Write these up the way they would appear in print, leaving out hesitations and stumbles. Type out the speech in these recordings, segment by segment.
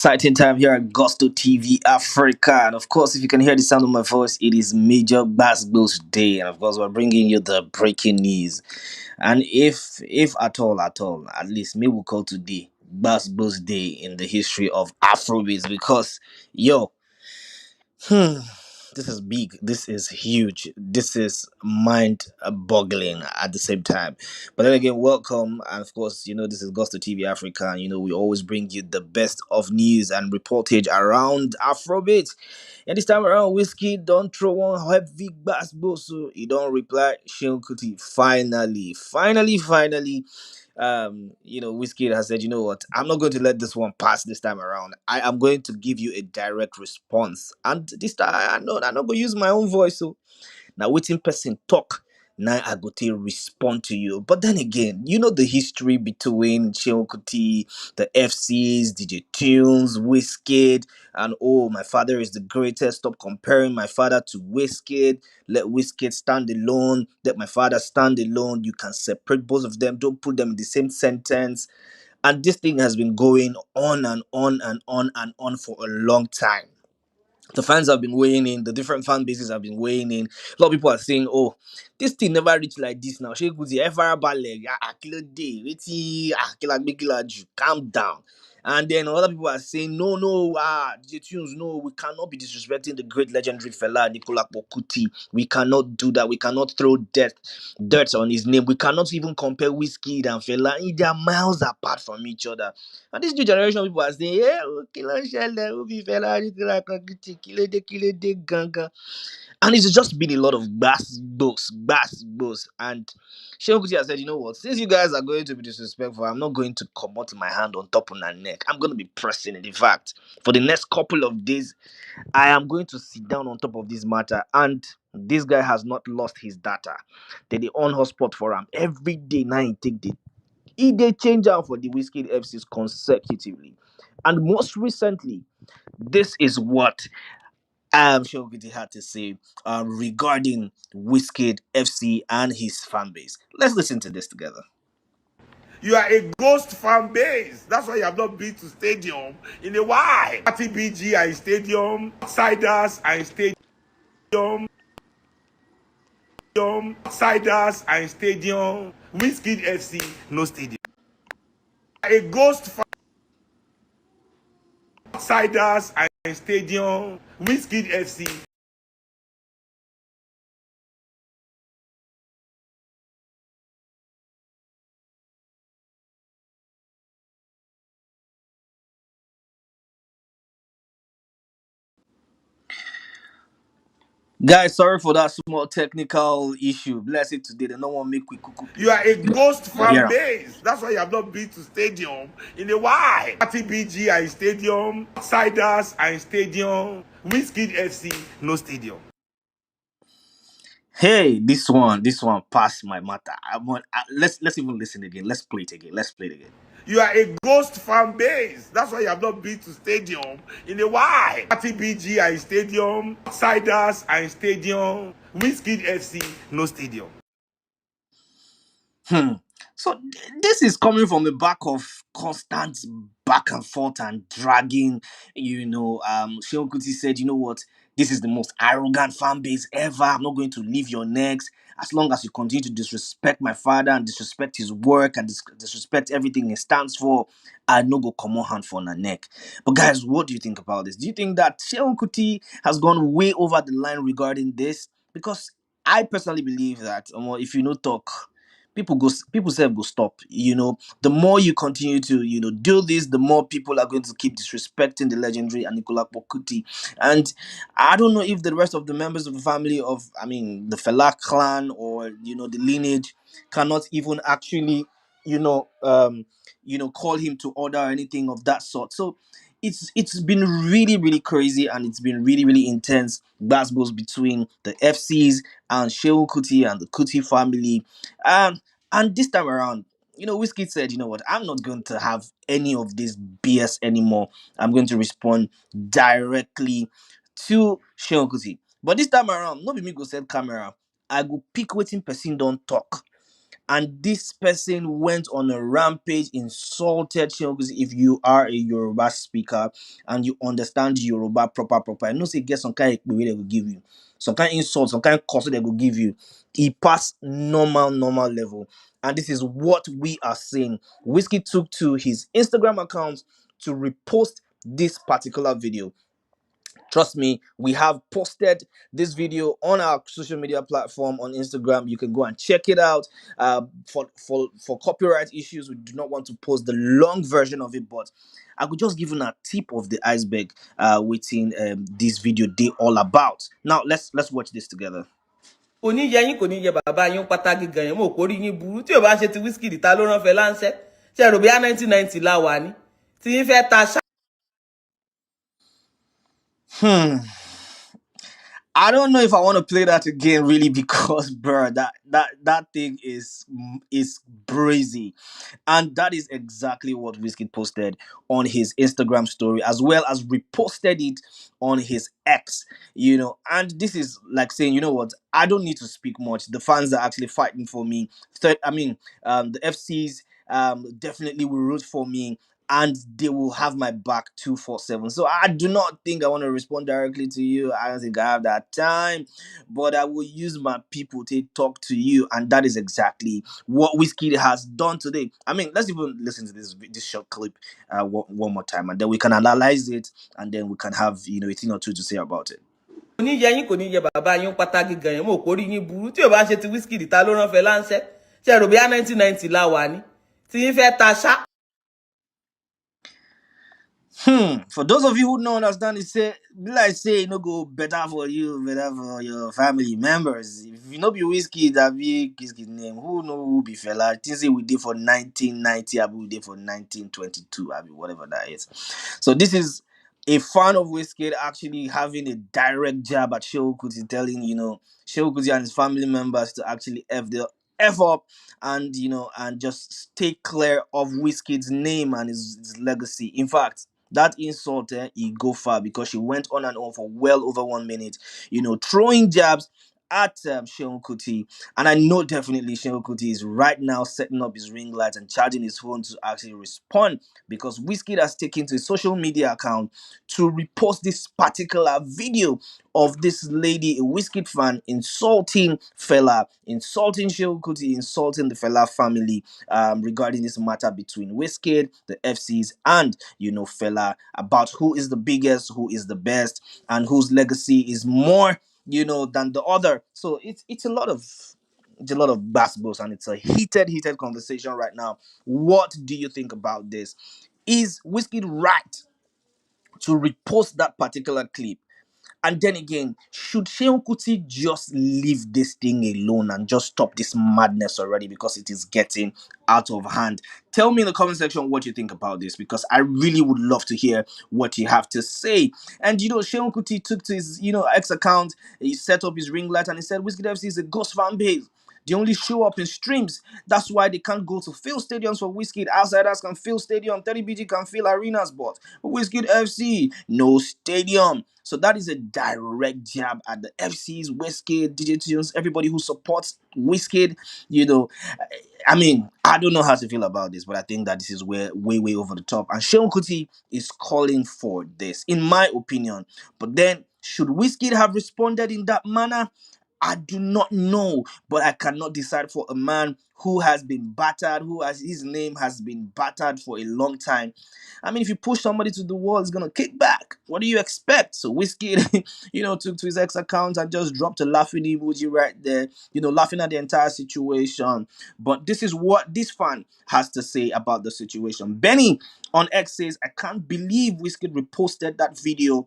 Exciting time here at Gusto TV Africa. And of course, if you can hear the sound of my voice, it is Major Basketball Day. And of course, we're bringing you the breaking news. And if at all, at least maybe we'll call today Basketball Day in the history of Afrobeats because, yo, Hmm. This is big. This is huge. This is mind boggling at the same time. But then again, welcome. And of course, this is Gusto TV Africa. And we always bring you the best of news and reportage around Afrobeat. And this time around, Wizkid don't throw one heavy basketball. So he don't reply. Seun Kuti finally, Wizkid has said, you know what, I'm not going to let this one pass this time around. I am going to give you a direct response. And this time, I'm not going to use my own voice. So now, waiting person talk. Now I go to respond to you. But then again, the history between Seun Kuti, the FCs, DJ Tunes, Wizkid, and oh, my father is the greatest. Stop comparing my father to Wizkid. Let Wizkid stand alone. Let my father stand alone. You can separate both of them. Don't put them in the same sentence. And this thing has been going on and on and on and on for a long time. The fans have been weighing in, the different fan bases have been weighing in. A lot of people are saying, oh, this thing never reached like this now. Shey Kuti, ever leg, kilo day, wait, kila ju, calm down. And then other people are saying, no, no, DJ Tunes, no, we cannot be disrespecting the great legendary fella Nicola Kuti. We cannot do that. We cannot throw dirt on his name. We cannot even compare Wizkid and fella. They are miles apart from each other. And this new generation of people are saying, yeah, kí ló ń ṣẹlẹ̀, ó fi Fela Kuti, kí ló dé gangan. And it's just been a lot of bass. And Seun Kuti has said, you know what, since you guys are going to be disrespectful, I'm not going to come out my hand on top of my neck. I'm going to be pressing it. In fact, for the next couple of days, I am going to sit down on top of this matter. And this guy has not lost his data. They on hotspot for him every day. Now he take they change out for the Wizkid FCs consecutively. And most recently, this is what Shogiti had to say regarding Wizkid FC and his fan base. Let's listen to this together. You are a ghost fan base. That's why you have not been to stadium in a while. RTBG are in stadium. Outsiders are in stadium. Outsiders are in stadium. Wizkid FC, no stadium. A ghost fan. Outsiders are in stadium. Wizkid FC. Guys, sorry for that small technical issue. Bless it today. They don't want me quick cuckoo You play. are a ghost But here fan base. That's why you have not been to stadium in a while. RTBG are in stadium. Outsiders are in stadium. Wizkid FC, no stadium. hey, this one passed my matter. Let's even listen again. Let's play it again. Let's play it again. You are a ghost fan base. That's why you have not been to stadium in a while. RTBG are in stadium. Outsiders are in stadium. Wizkid FC, no stadium. Hmm. So this is coming from the back of constant back and forth and dragging. Seun Kuti said, you know what, this is the most arrogant fan base ever. I'm not going to leave your necks as long as you continue to disrespect my father and disrespect his work and disrespect everything he stands for. I no go come on hand for the neck. But guys, what do you think about this? Do you think that Seun Kuti has gone way over the line regarding this? Because I personally believe that if you no talk, people say go stop. The more you continue to do this, the more people are going to keep disrespecting the legendary Nicola Kuti. And I don't know if the rest of the members of the family of, I mean, the Fela clan, or the lineage, cannot even actually call him to order or anything of that sort. So it's been really, really crazy, and it's been really, really intense battles between the FCs and Seun Kuti and the Kuti family. And this time around, Whiskey said, you know what, I'm not going to have any of this BS anymore. I'm going to respond directly to Seun Kuti. But this time around, no be me go set camera. I go pick waiting person don't talk. and this person went on a rampage, insulted Seun Kuti. If you are a Yoruba speaker and you understand Yoruba proper, I know say get some kind of way they will give you, some kind of insult, some kind of curse they will give you. He passed normal level, and this is what we are saying. Whiskey took to his Instagram account to repost this particular video. Trust me, we have posted this video on our social media platform on Instagram. You can go and check it out. For copyright issues, we do not want to post the long version of it, but I could just give you a tip of the iceberg within this video they all about. Now let's watch this together. kò ní yẹ yín kò ní yẹ bàbá yín pátá gígan yẹn mo kò rí yín burú tí ò bá ṣe ti Wizkid ta ló rán Fẹlá ńṣẹ́ ṣe rò bíyá 1990 la wà ní tí yín fẹ́ ta ṣá. I don't know if I want to play that again, really, because, bro, that thing is crazy, and that is exactly what Wizkid posted on his Instagram story, as well as reposted it on his X. And this is like saying, you know what? I don't need to speak much. The fans are actually fighting for me. The FCs definitely will root for me, and they will have my back 247. So I do not think I want to respond directly to you. I don't think I have that time, but I will use my people to talk to you, and that is exactly what Wizkid has done today. I mean, let's even listen to this short clip one more time, and then we can analyze it, and then we can have a thing or two to say about it. kò ní yẹ yín kò ní yẹ bàbá yín pátá gígan yẹn mo kò rí yín burú tí ò bá ṣe ti Wizkid ta ló rán Fẹlá ńṣẹ́ ṣe rò bíyá 1990 la wà ní tí yín fẹ́ ta ṣá. For those of you who don't understand, it say like say go better for you, better for your family members. If you know be Whiskey, that be Whiskey name. Who know who be Fela? I think say we did for 1990, I be we did for 1922, I be whatever that is. So this is a fan of Whiskey actually having a direct jab at Seun Kuti, telling Seun Kuti and his family members to actually F up, and and just stay clear of Wizkid's name and his legacy. In fact, that insult, he go far, because she went on and on for well over 1 minute, throwing jabs at Seun Kuti. And I know definitely Seun Kuti is right now setting up his ring light and charging his phone to actually respond, because Wizkid has taken to his social media account to repost this particular video of this lady, a Wizkid fan, insulting Fela, insulting Seun Kuti, insulting the Fela family regarding this matter between Wizkid, the FCs, and Fela, about who is the biggest, who is the best, and whose legacy is more than the other. So it's a lot of basketballs, and it's a heated conversation right now. What do you think about this? Is Wizkid right to repost that particular clip? And then again, should Seun Kuti just leave this thing alone and just stop this madness already, because it is getting out of hand? Tell me in the comment section what you think about this, because I really would love to hear what you have to say. And Seun Kuti took to his X account, he set up his ring light, and he said Wizkid FC is a ghost fan base. They only show up in streams. That's why they can't go to fill stadiums for Wizkid. Outsiders can fill stadium. 30BG can fill arenas, but Wizkid FC, no stadium. So that is a direct jab at the FCs, Wizkid, DJ Tunes, everybody who supports Wizkid. I mean, I don't know how to feel about this, but I think that this is way over the top. And Seun Kuti is calling for this, in my opinion. But then, should Wizkid have responded in that manner? I do not know, but I cannot decide for a man who has been battered, his name has been battered for a long time. I mean, if you push somebody to the wall, it's gonna kick back. What do you expect? So Wizkid, took to his ex account and just dropped a laughing emoji right there, laughing at the entire situation. But this is what this fan has to say about the situation. Benny on X says, I can't believe Wizkid reposted that video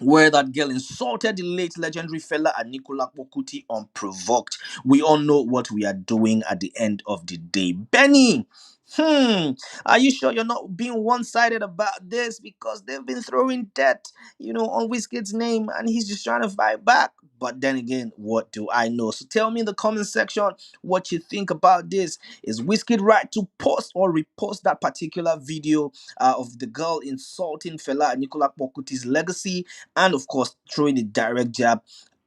where that girl insulted the late legendary Fela and Nicola Kuti unprovoked. We all know what we are doing at the end of the day. Benny, are you sure you're not being one-sided about this? Because they've been throwing dirt, on Wizkid's name, and he's just trying to fight back. But then again, what do I know? So tell me in the comment section what you think about this. Is Wizkid right to post or repost that particular video of the girl insulting Fela and Nicola Kuti's legacy, and of course throwing a direct jab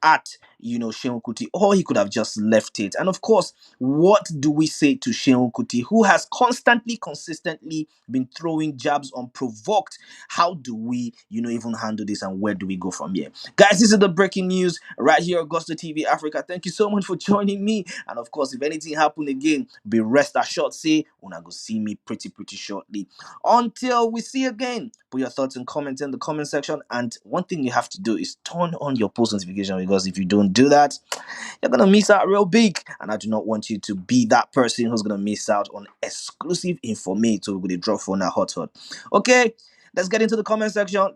at Seun Kuti, or he could have just left it. And of course, what do we say to Seun Kuti, who has consistently been throwing jabs unprovoked? How do we, even handle this, and where do we go from here? Guys, this is the breaking news right here, Augusta TV Africa. Thank you so much for joining me. And of course, if anything happen again, be rest assured, say, una go see me pretty shortly. Until we see again, put your thoughts and comments in the comment section. And one thing you have to do is turn on your post notification, because if you don't do that, you're gonna miss out real big. And I do not want you to be that person who's gonna miss out on exclusive information. So we're gonna drop for now hot. Okay, let's get into the comment section.